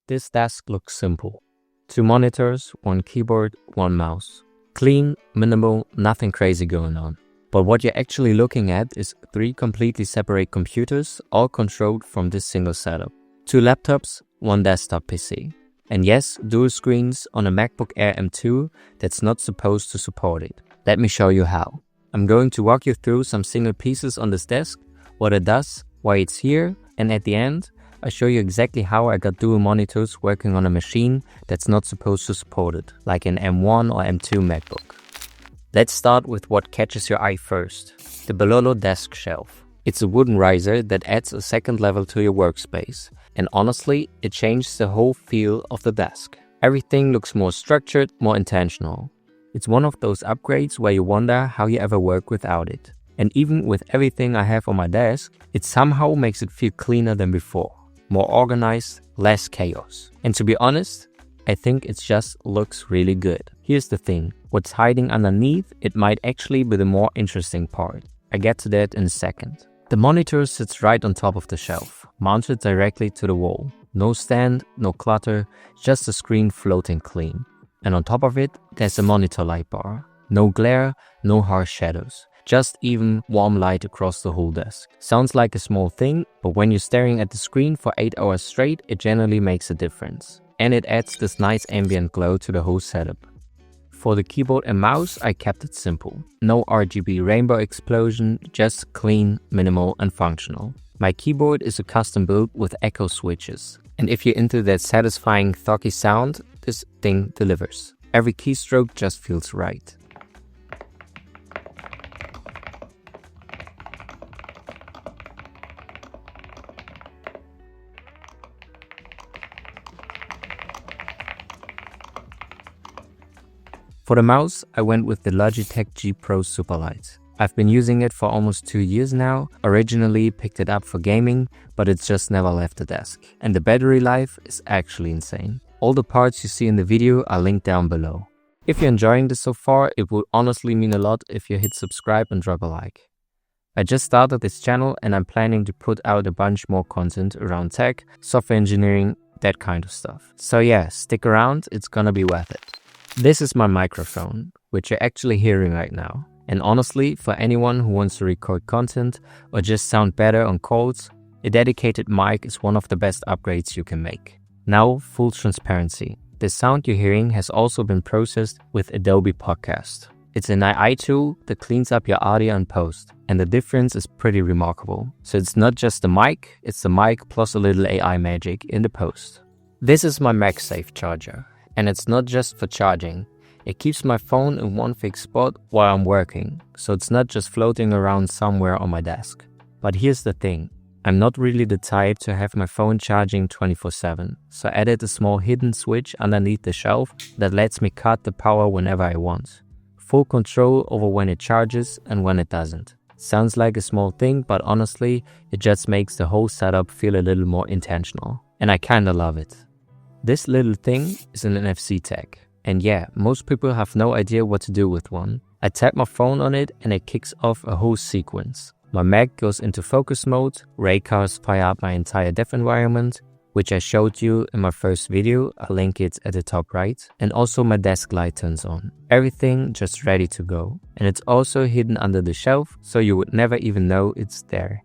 This desk looks simple. 2 monitors, 1 keyboard, 1 mouse. Clean, minimal, nothing crazy going on. But what you're actually looking at is 3 completely separate computers, all controlled from this single setup. 2 laptops, 1 desktop PC. And yes, dual screens on a MacBook Air M2 that's not supposed to support it. Let me show you how. I'm going to walk you through some single pieces on this desk, what it does, why it's here, and at the end, I'll show you exactly how I got dual monitors working on a machine that's not supposed to support it, like an M1 or M2 MacBook. Let's start with what catches your eye first, the Bololo desk shelf. It's a wooden riser that adds a second level to your workspace, and honestly, it changes the whole feel of the desk. Everything looks more structured, more intentional. It's one of those upgrades where you wonder how you ever work without it. And even with everything I have on my desk, it somehow makes it feel cleaner than before. More organized, less chaos. And to be honest, I think it just looks really good. Here's the thing, what's hiding underneath, it might actually be the more interesting part. I get to that in a second. The monitor sits right on top of the shelf, mounted directly to the wall. No stand, no clutter, just a screen floating clean. And on top of it, there's a monitor light bar. No glare, no harsh shadows. Just even, warm light across the whole desk. Sounds like a small thing, but when you're staring at the screen for 8 hours straight, it generally makes a difference. And it adds this nice ambient glow to the whole setup. For the keyboard and mouse, I kept it simple. No RGB rainbow explosion, just clean, minimal and functional. My keyboard is a custom build with echo switches. And if you're into that satisfying thuggy sound, this thing delivers. Every keystroke just feels right. For the mouse, I went with the Logitech G Pro Superlight. I've been using it for almost 2 years now. Originally picked it up for gaming, but it's just never left the desk. And the battery life is actually insane. All the parts you see in the video are linked down below. If you're enjoying this so far, it would honestly mean a lot if you hit subscribe and drop a like. I just started this channel and I'm planning to put out a bunch more content around tech, software engineering, that kind of stuff. So yeah, stick around, it's gonna be worth it. This is my microphone, which you're actually hearing right now. And honestly, for anyone who wants to record content or just sound better on calls, a dedicated mic is one of the best upgrades you can make. Now, full transparency. The sound you're hearing has also been processed with Adobe Podcast. It's an AI tool that cleans up your audio in post, and the difference is pretty remarkable. So it's not just the mic, it's the mic plus a little AI magic in the post. This is my MagSafe charger, and it's not just for charging. It keeps my phone in one fixed spot while I'm working, so it's not just floating around somewhere on my desk. But here's the thing, I'm not really the type to have my phone charging 24/7, so I added a small hidden switch underneath the shelf that lets me cut the power whenever I want. Full control over when it charges and when it doesn't. Sounds like a small thing, but honestly, it just makes the whole setup feel a little more intentional. And I kinda love it. This little thing is an NFC tag. And yeah, most people have no idea what to do with one. I tap my phone on it and it kicks off a whole sequence. My Mac goes into focus mode, raycars fire up my entire dev environment, which I showed you in my first video, I'll link it at the top right, and also my desk light turns on. Everything just ready to go. And it's also hidden under the shelf, so you would never even know it's there.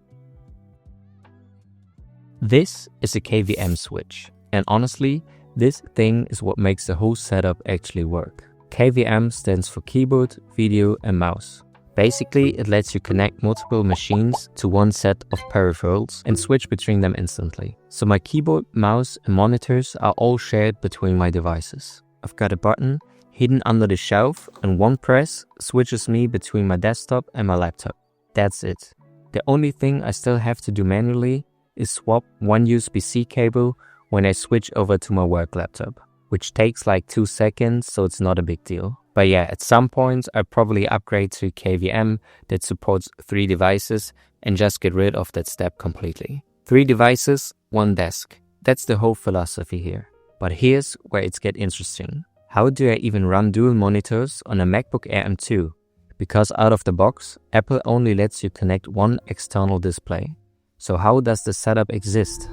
This is a KVM Switch, and honestly, this thing is what makes the whole setup actually work. KVM stands for keyboard, video and mouse. Basically, it lets you connect multiple machines to one set of peripherals and switch between them instantly. So my keyboard, mouse and monitors are all shared between my devices. I've got a button hidden under the shelf and one press switches me between my desktop and my laptop. That's it. The only thing I still have to do manually is swap one USB-C cable when I switch over to my work laptop, which takes like 2 seconds, so it's not a big deal. But yeah, at some point, I'll probably upgrade to KVM that supports 3 devices and just get rid of that step completely. 3 devices, 1 desk. That's the whole philosophy here. But here's where it gets interesting. How do I even run dual monitors on a MacBook Air M2? Because out of the box, Apple only lets you connect one external display. So how does the setup exist?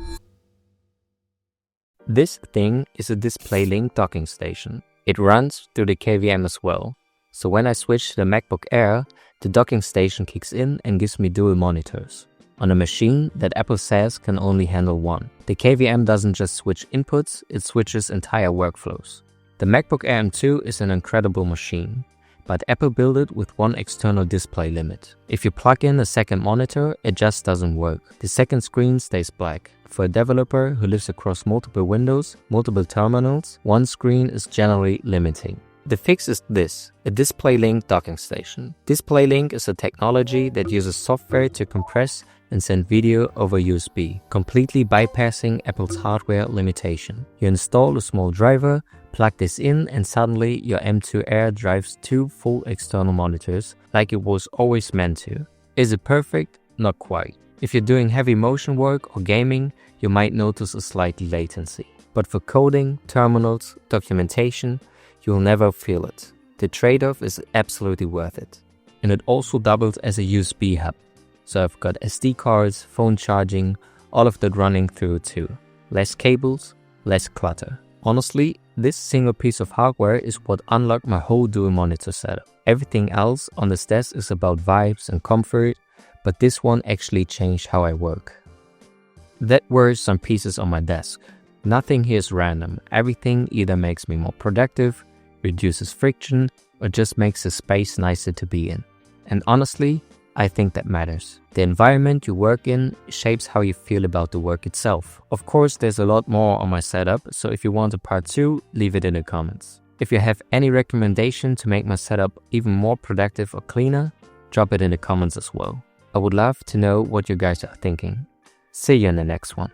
This thing is a DisplayLink docking station. It runs through the KVM as well. So when I switch to the MacBook Air, the docking station kicks in and gives me dual monitors on a machine that Apple says can only handle one. The KVM doesn't just switch inputs, it switches entire workflows. The MacBook Air M2 is an incredible machine, but Apple built it with one external display limit. If you plug in a second monitor, it just doesn't work. The second screen stays black. For a developer who lives across multiple windows, multiple terminals, one screen is generally limiting. The fix is this, a DisplayLink docking station. DisplayLink is a technology that uses software to compress and send video over USB, completely bypassing Apple's hardware limitation. You install a small driver, plug this in, and suddenly your M2 Air drives 2 full external monitors like it was always meant to. Is it perfect? Not quite. If you're doing heavy motion work or gaming, you might notice a slight latency. But for coding, terminals, documentation, you'll never feel it. The trade-off is absolutely worth it. And it also doubles as a USB hub. So I've got SD cards, phone charging, all of that running through it too. Less cables, less clutter. Honestly, this single piece of hardware is what unlocked my whole dual monitor setup. Everything else on this desk is about vibes and comfort, but this one actually changed how I work. That were some pieces on my desk. Nothing here is random. Everything either makes me more productive, reduces friction, or just makes the space nicer to be in. And honestly, I think that matters. The environment you work in shapes how you feel about the work itself. Of course, there's a lot more on my setup, so if you want a part 2, leave it in the comments. If you have any recommendation to make my setup even more productive or cleaner, drop it in the comments as well. I would love to know what you guys are thinking. See you in the next one.